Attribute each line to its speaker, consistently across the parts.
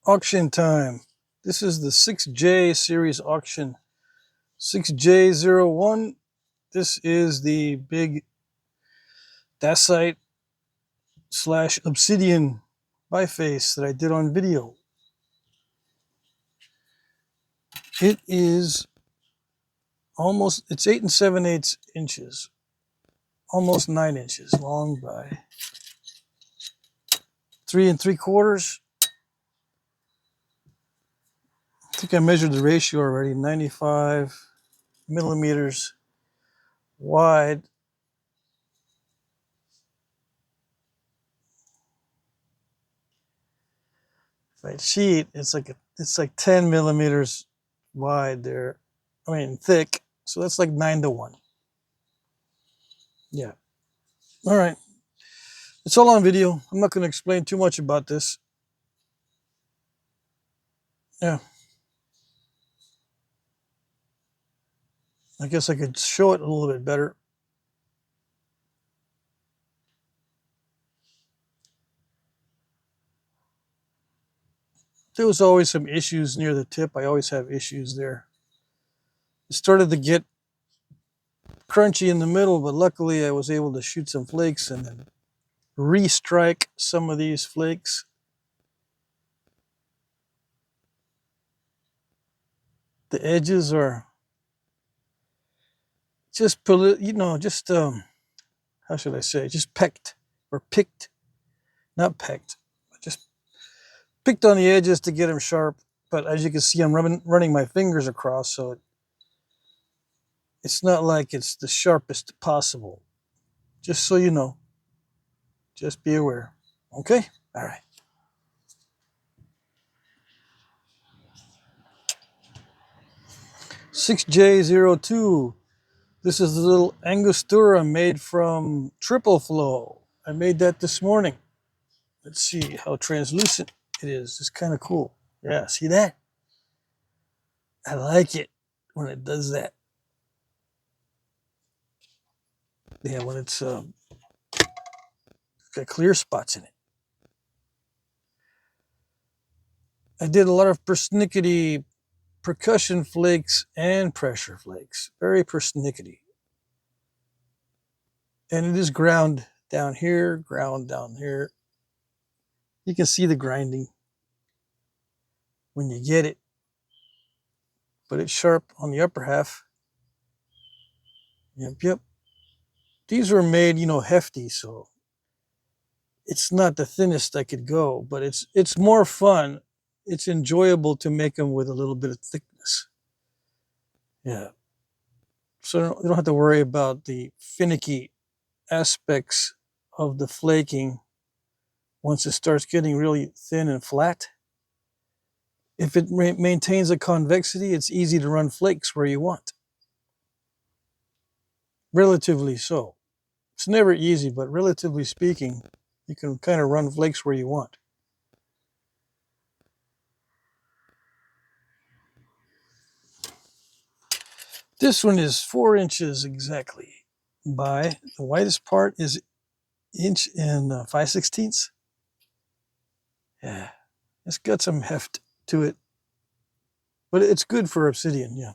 Speaker 1: Auction time. This is the 6J series auction. 6J01. This is the big dacite / obsidian biface that I did on video. It is it's 8 7/8 inches, almost 9 inches long by 3 3/4. I think I measured the ratio already. 95 millimeters wide. If I cheat, it's like 10 millimeters wide there. I mean thick. So that's like 9-to-1. Yeah. All right. It's all on video. I'm not going to explain too much about this. Yeah. I guess I could show it a little bit better. There was always some issues near the tip. I always have issues there. It started to get crunchy in the middle, but luckily I was able to shoot some flakes and then restrike some of these flakes. The edges are just, how should I say, just pecked or picked, not pecked, just picked on the edges to get them sharp. But as you can see, I'm running my fingers across, so it's not like it's the sharpest possible. Just so you know, just be aware. Okay? All right. (6J02). This is the little Angostura made from triple flow. I made that this morning. Let's see how translucent it is. It's kind of cool. Yeah, see that? I like it when it does that. Yeah, when it's got clear spots in it. I did a lot of persnickety percussion flakes and pressure flakes. Very persnickety. And it is ground down here, ground down here. You can see the grinding when you get it. But it's sharp on the upper half. Yep. These were made, hefty, so it's not the thinnest I could go, but it's more fun. It's enjoyable to make them with a little bit of thickness. Yeah. So you don't have to worry about the finicky aspects of the flaking once it starts getting really thin and flat. If it maintains a convexity, it's easy to run flakes where you want. Relatively so. It's never easy, but relatively speaking, you can kind of run flakes where you want. This one is 4 inches exactly by, the widest part is 1 5/16 inches. Yeah, it's got some heft to it, but it's good for obsidian, yeah.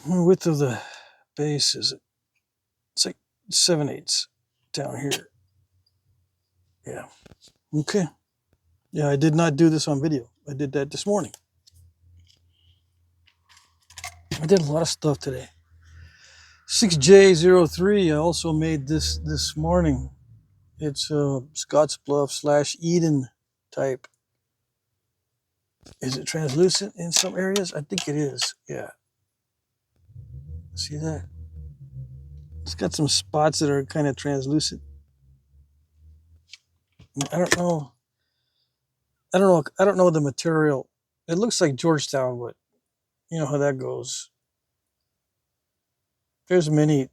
Speaker 1: The width of the base is, it's like 7/8 down here. Yeah, okay. Yeah, I did not do this on video. I did that this morning. I did a lot of stuff today. 6J03, I also made this morning. It's a Scottsbluff / Eden type. Is it translucent in some areas? I think it is, yeah. See that? It's got some spots that are kind of translucent. I don't know the material. It looks like Georgetown, but you know how that goes. There's many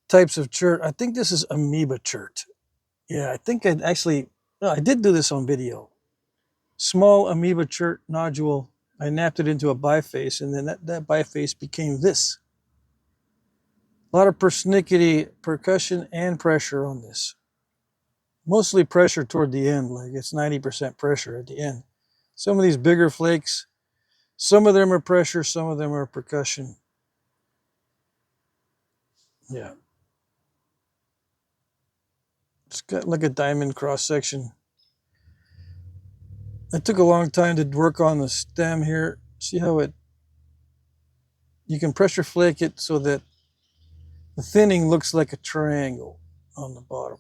Speaker 1: types of chert. I think this is amoeba chert. Yeah, I think I did do this on video. Small amoeba chert nodule. I napped it into a biface, and then that biface became this. A lot of persnickety percussion and pressure on this. Mostly pressure toward the end, like it's 90% pressure at the end. Some of these bigger flakes, some of them are pressure, some of them are percussion. Yeah. It's got like a diamond cross section. It took a long time to work on the stem here. See how you can pressure flake it so that the thinning looks like a triangle on the bottom.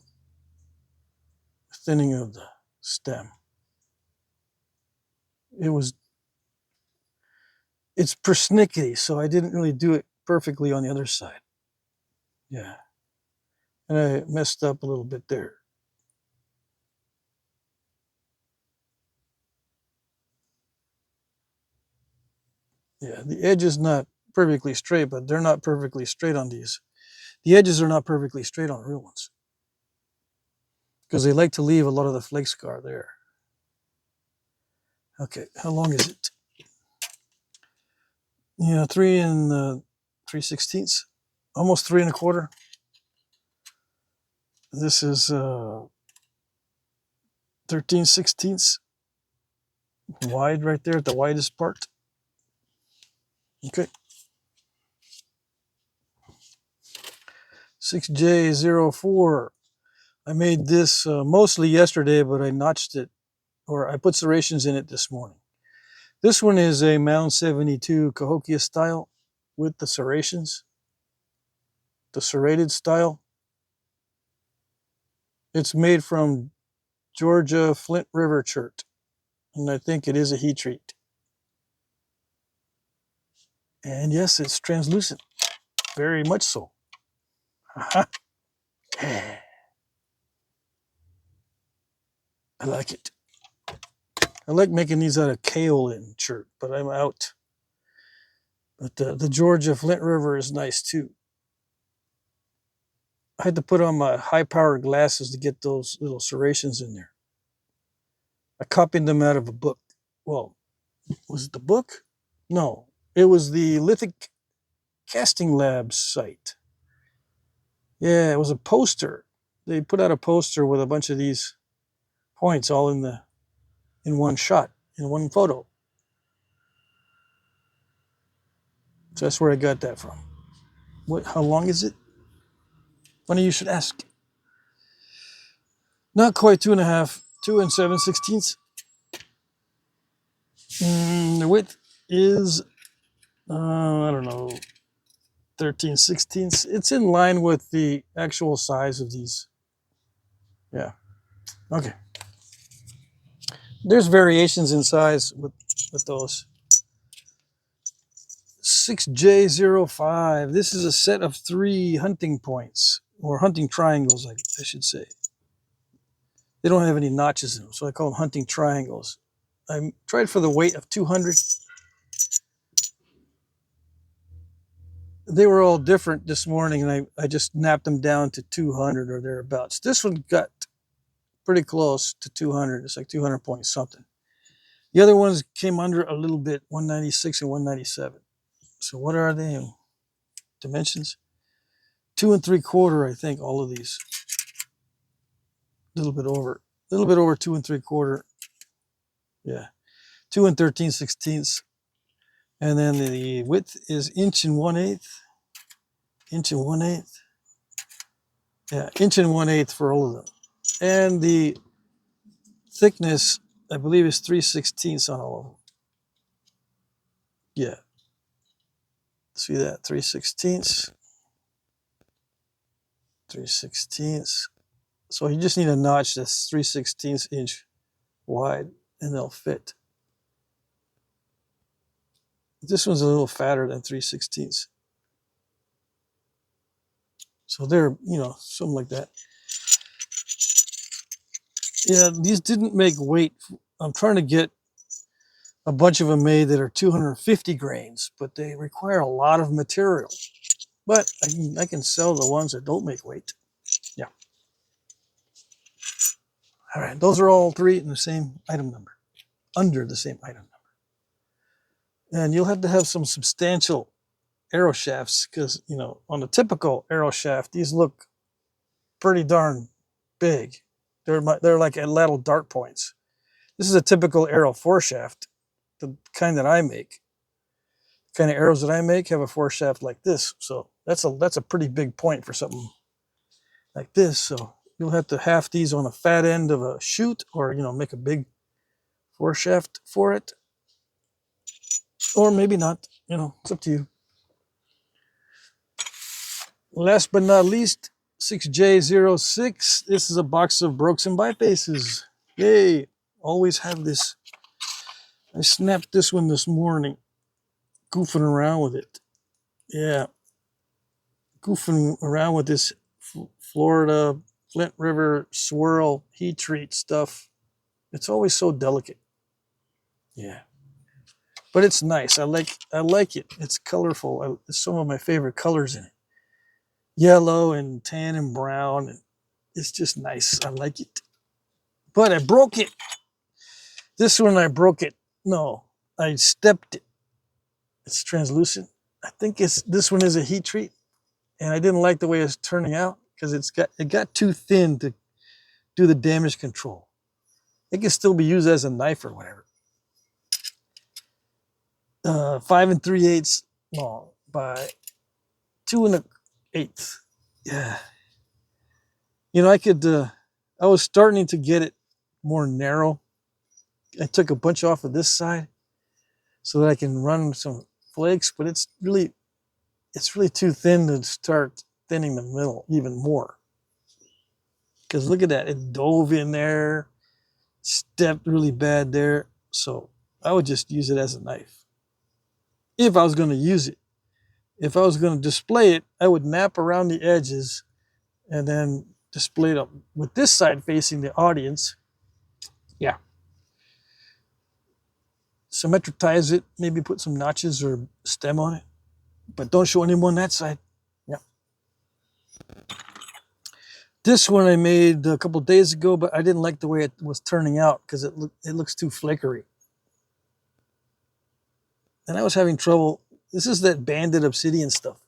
Speaker 1: The thinning of the stem. It's persnickety, so I didn't really do it perfectly on the other side. Yeah. And I messed up a little bit there. Yeah, the edge is not perfectly straight, but they're not perfectly straight on these. The edges are not perfectly straight on real ones because they like to leave a lot of the flake scar there. Okay, how long is it? Yeah, 3 3/16, almost 3 1/4. This is 13/16 wide right there at the widest part. Okay. 6J04. I made this mostly yesterday, but I notched it, or I put serrations in it this morning. This one is a Mound 72 Cahokia style with the serrations, the serrated style. It's made from Georgia Flint River chert, and I think it is a heat treat. And yes, it's translucent, very much so. I like it. I like making these out of kaolin chert, but I'm out. But the Georgia Flint River is nice too. I had to put on my high-powered glasses to get those little serrations in there. I copied them out of a book. Well, was it the book? No, it was the Lithic Casting Labs site. Yeah, it was a poster. They put out a poster with a bunch of these points all in one shot, in one photo. So that's where I got that from. What? How long is it? Funny you should ask. Not quite 2.5, 2 7/16. The width is I don't know, 13/16. It's in line with the actual size of these. Yeah. Okay. There's variations in size with those. 6J05. This is a set of 3 hunting points, or hunting triangles, I should say. They don't have any notches in them, so I call them hunting triangles. I tried for the weight of 200. They were all different this morning, and I just napped them down to 200 or thereabouts. This one got pretty close to 200. It's like 200 point something. The other ones came under a little bit, 196 and 197. So what are they in dimensions? 2 3/4, I think, all of these. A little bit over 2 3/4. Yeah, 2 13/16. And then the width is 1 1/8. 1 1/8. Yeah, 1 1/8 for all of them. And the thickness, I believe, is 3/16 on all of them. Yeah. See that? 3/16. 3/16. So you just need a notch that's 3/16 inch wide, and they'll fit. This one's a little fatter than 3/16. So they're, something like that. Yeah, these didn't make weight. I'm trying to get a bunch of them made that are 250 grains, but they require a lot of material. But I can sell the ones that don't make weight. Yeah. All right, those are all 3 in the same item number, under the same item number. And you'll have to have some substantial arrow shafts because, on a typical arrow shaft, these look pretty darn big. They're like little dart points. This is a typical arrow foreshaft, the kind that I make. The kind of arrows that I make have a foreshaft like this. So that's a pretty big point for something like this. So you'll have to half these on a fat end of a shoot, or make a big foreshaft for it, or maybe not. It's up to you. Last but not least, 6J06. This is a box of brokes and bifaces. Yay! Always have this. I snapped this one this morning, goofing around with it. Yeah, goofing around with this Florida Flint River swirl heat treat stuff. It's always so delicate. Yeah, but it's nice. I like it. It's colorful. It's some of my favorite colors in it. Yellow and tan and brown. And it's just nice. I like it. But I broke it. This one I broke it. No, I stepped it. It's translucent. I think this one is a heat treat, and I didn't like the way it's turning out because it got too thin to do the damage control. It can still be used as a knife or whatever. 5 3/8 long by 2 1/8. Yeah. I was starting to get it more narrow. I took a bunch off of this side so that I can run some flakes, but it's really too thin to start thinning the middle even more. Because look at that, it dove in there, stepped really bad there. So I would just use it as a knife. If I was going to use it. If I was going to display it, I would nap around the edges and then display it up with this side facing the audience. Yeah. Symmetritize it, maybe put some notches or stem on it, but don't show anyone that side. Yeah. This one I made a couple days ago, but I didn't like the way it was turning out because it looks too flakery. And I was having trouble. This is that banded obsidian stuff.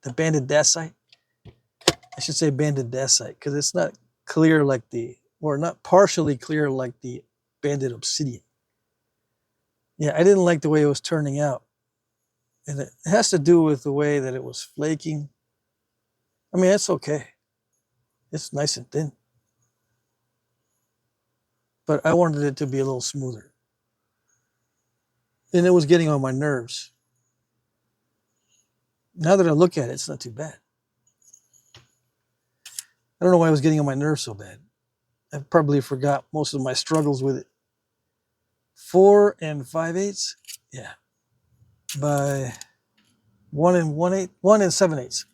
Speaker 1: The banded dacite. I should say banded dacite because it's not clear like or not partially clear like the banded obsidian. Yeah, I didn't like the way it was turning out. And it has to do with the way that it was flaking. I mean, it's okay. It's nice and thin. But I wanted it to be a little smoother. And it was getting on my nerves. Now that I look at it, it's not too bad. I don't know why it was getting on my nerves so bad. I probably forgot most of my struggles with it. 4 5/8, yeah, by 1 7/8.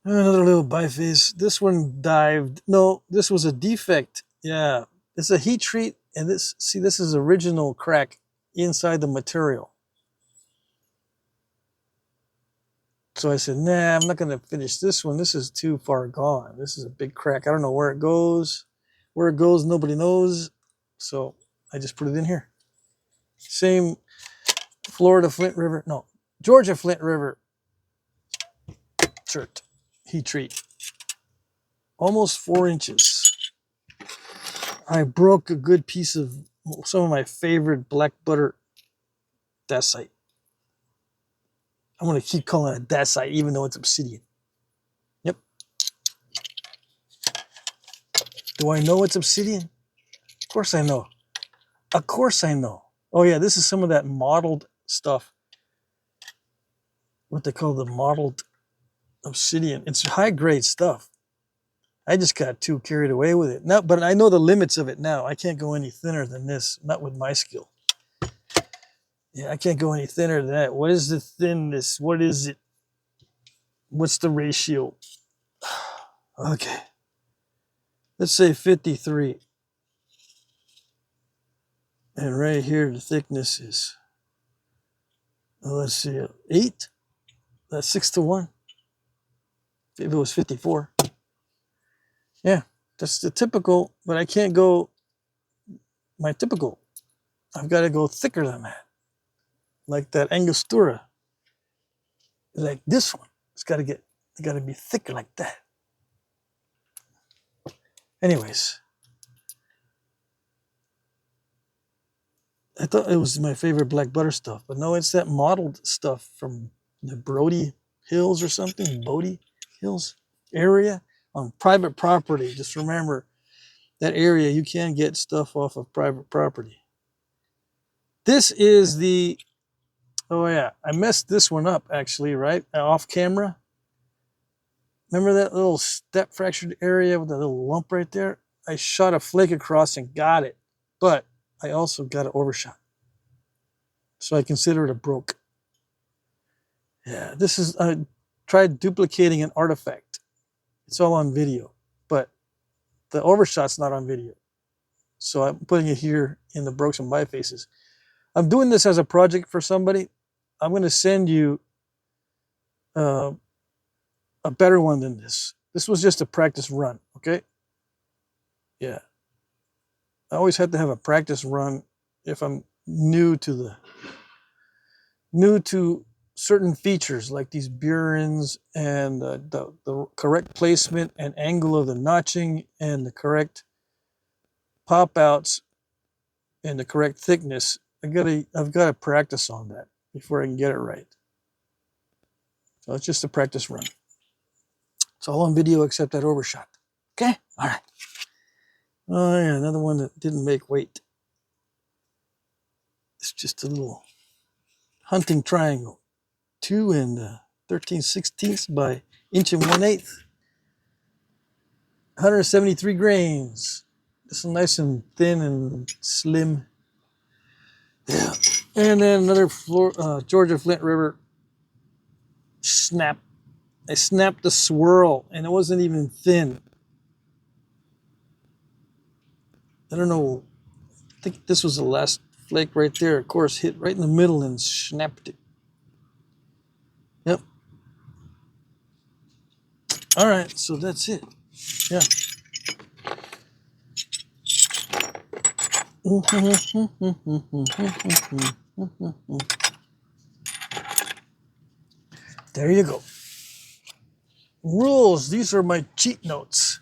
Speaker 1: Another little biface. This one dived. No, this was a defect. Yeah, it's a heat treat, and this is original crack inside the material. So I said, nah, I'm not going to finish this one. This is too far gone. This is a big crack. I don't know where it goes. Where it goes, nobody knows. So I just put it in here. Same Florida Flint River. No, Georgia Flint River shirt. Heat treat. Almost 4 inches. I broke a good piece of some of my favorite black butter dacite. I'm going to keep calling it dacite even though it's obsidian. Yep. Do I know it's obsidian? Of course I know. Of course I know. Oh yeah, this is some of that mottled stuff. What they call the mottled obsidian. It's high grade stuff. I just got too carried away with it. Now, but I know the limits of it now. I can't go any thinner than this, not with my skill. Yeah, I can't go any thinner than that. What is the thinness? What is it? What's the ratio? Okay. Let's say 53. And right here, the thickness is, let's see, 8. That's 6:1. If it was 54. Yeah, that's the typical, but I can't go my typical. I've got to go thicker than that. Like that Angostura. Like this one. It's got to be thicker like that. Anyways, I thought it was my favorite black butter stuff, but no, it's that mottled stuff from the Brody Hills or something, Bodie Hills area on private property. Just remember that area, you can get stuff off of private property. This is the, oh yeah, I messed this one up actually, right? Off camera. Remember that little step fractured area with that little lump right there? I shot a flake across and got it, but I also got it overshot. So I consider it a broke. Yeah, this is, I tried duplicating an artifact. It's all on video, but the overshot's not on video. So I'm putting it here in the brokes and bifaces. I'm doing this as a project for somebody. I'm going to send you uh, a better one than this. This was just a practice run, okay? Yeah. I always have to have a practice run if I'm new to certain features like these burins and the correct placement and angle of the notching and the correct pop outs and the correct thickness. I've got to practice on that before I can get it right. So it's just a practice run. It's all on video except that overshot. Okay? All right. Oh yeah, another one that didn't make weight. It's just a little hunting triangle. 2 and 13/16 by inch and 1/8. 173 grains. It's nice and thin and slim. Yeah. And then another Georgia Flint River snap. I snapped the swirl and it wasn't even thin. I don't know. I think this was the last flake right there. Of course, hit right in the middle and snapped it. Yep. All right, so that's it. Yeah. There you go. Rules. These are my cheat notes.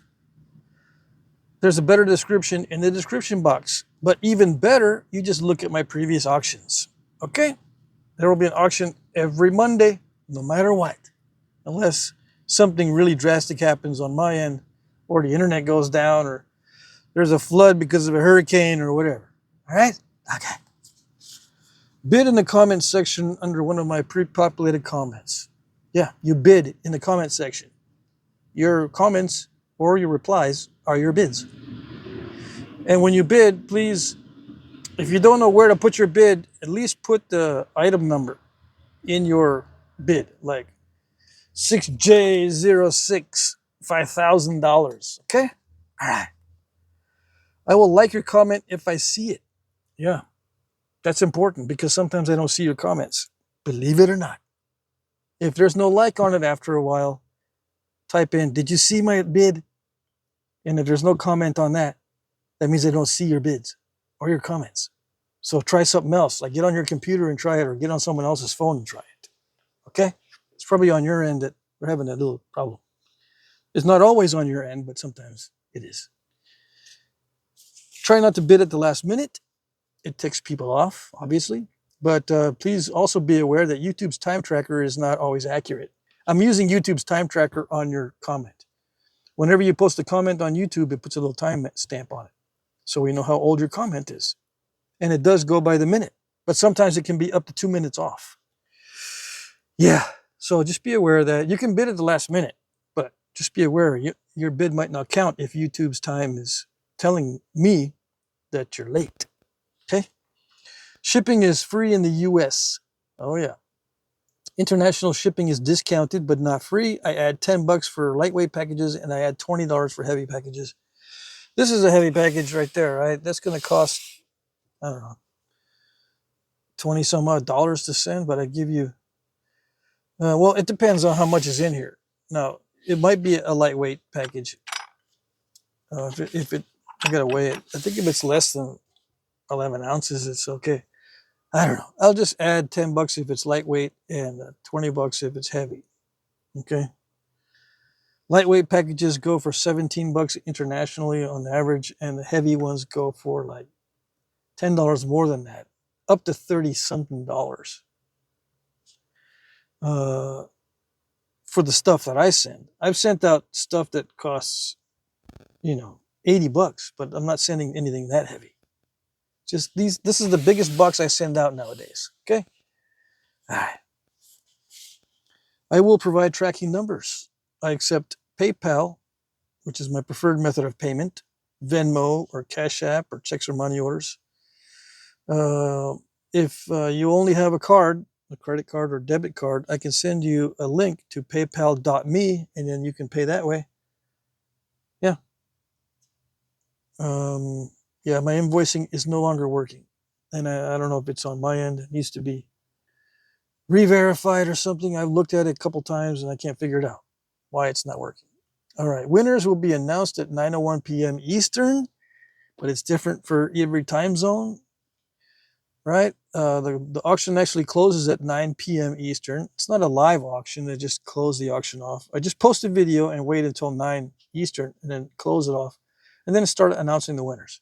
Speaker 1: There's a better description in the description box. But even better, you just look at my previous auctions. Okay? There will be an auction every Monday, no matter what. Unless something really drastic happens on my end, or the internet goes down, or there's a flood because of a hurricane, or whatever. All right? Okay. Bid in the comments section under one of my pre-populated comments. Yeah, you bid in the comment section. Your comments or your replies are your bids. And when you bid, please, if you don't know where to put your bid, at least put the item number in your bid, like 6J06, $5,000. Okay? All right. I will like your comment if I see it. Yeah, that's important because sometimes I don't see your comments. Believe it or not. If there's no like on it after a while, type in, did you see my bid? And if there's no comment on that, that means I don't see your bids or your comments. So try something else, like get on your computer and try it, or get on someone else's phone and try it. Okay? It's probably on your end that we're having that little problem. It's not always on your end, but sometimes it is. Try not to bid at the last minute. It ticks people off, obviously. But please also be aware that YouTube's time tracker is not always accurate. I'm using YouTube's time tracker on your comment. Whenever you post a comment on YouTube, it puts a little time stamp on it. So we know how old your comment is. And it does go by the minute. But sometimes it can be up to 2 minutes off. Yeah. So just be aware that you can bid at the last minute. But just be aware your bid might not count if YouTube's time is telling me that you're late. Okay? Shipping is free in the US. Oh yeah. International shipping is discounted but not free. I add $10 for lightweight packages and I add $20 for heavy packages. This is a heavy package right there, right? That's going to cost, I don't know, 20 some odd dollars to send, but I give you, well, it depends on how much is in here. Now, it might be a lightweight package. If it, I got to weigh it. I think if it's less than 11 ounces, it's okay. I don't know. I'll just add $10 if it's lightweight and $20 if it's heavy. Okay. Lightweight packages go for 17 bucks internationally on average, and the heavy ones go for like $10 more than that, up to 30 something dollars. For the stuff that I send. I've sent out stuff that costs, 80 bucks, but I'm not sending anything that heavy. Just this is the biggest box I send out nowadays. Okay? All right. I will provide tracking numbers. I accept PayPal, which is my preferred method of payment, Venmo or Cash App or checks or money orders. If you only have a credit card or debit card, I can send you a link to paypal.me and then you can pay that way. Yeah. Yeah, my invoicing is no longer working. And I don't know if it's on my end. It needs to be re-verified or something. I've looked at it a couple times and I can't figure it out why it's not working. All right, winners will be announced at 9:01 p.m. Eastern, but it's different for every time zone, right? The auction actually closes at 9 p.m. Eastern. It's not a live auction. They just close the auction off. I just post a video and wait until 9 Eastern and then close it off. And then start announcing the winners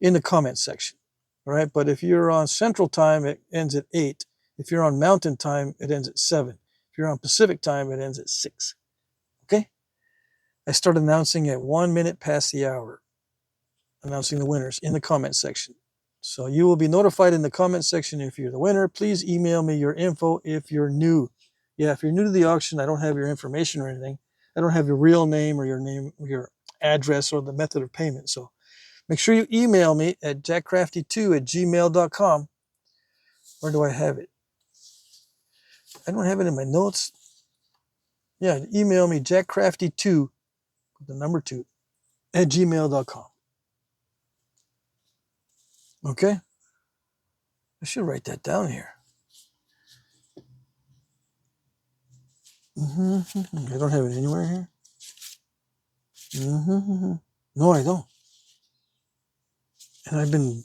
Speaker 1: in the comment section, all right? But if you're on Central Time, it ends at 8. If you're on Mountain Time, it ends at 7. If you're on Pacific Time, it ends at 6, okay? I start announcing at 1 minute past the hour, announcing the winners in the comment section. So you will be notified in the comment section if you're the winner. Please email me your info if you're new. Yeah, if you're new to the auction, I don't have your information or anything. I don't have your real name or your address or the method of payment. So make sure you email me at jackcrafty2@gmail.com. Where do I have it? I don't have it in my notes. Yeah, email me jackcrafty2, the number 2, at gmail.com. Okay? I should write that down here. I don't have it anywhere here. No, I don't. And I've been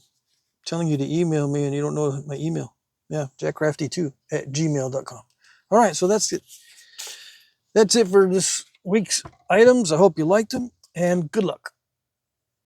Speaker 1: telling you to email me and you don't know my email. Yeah, jackcrafty2@gmail.com. All right, so that's it. That's it for this week's items. I hope you liked them and good luck.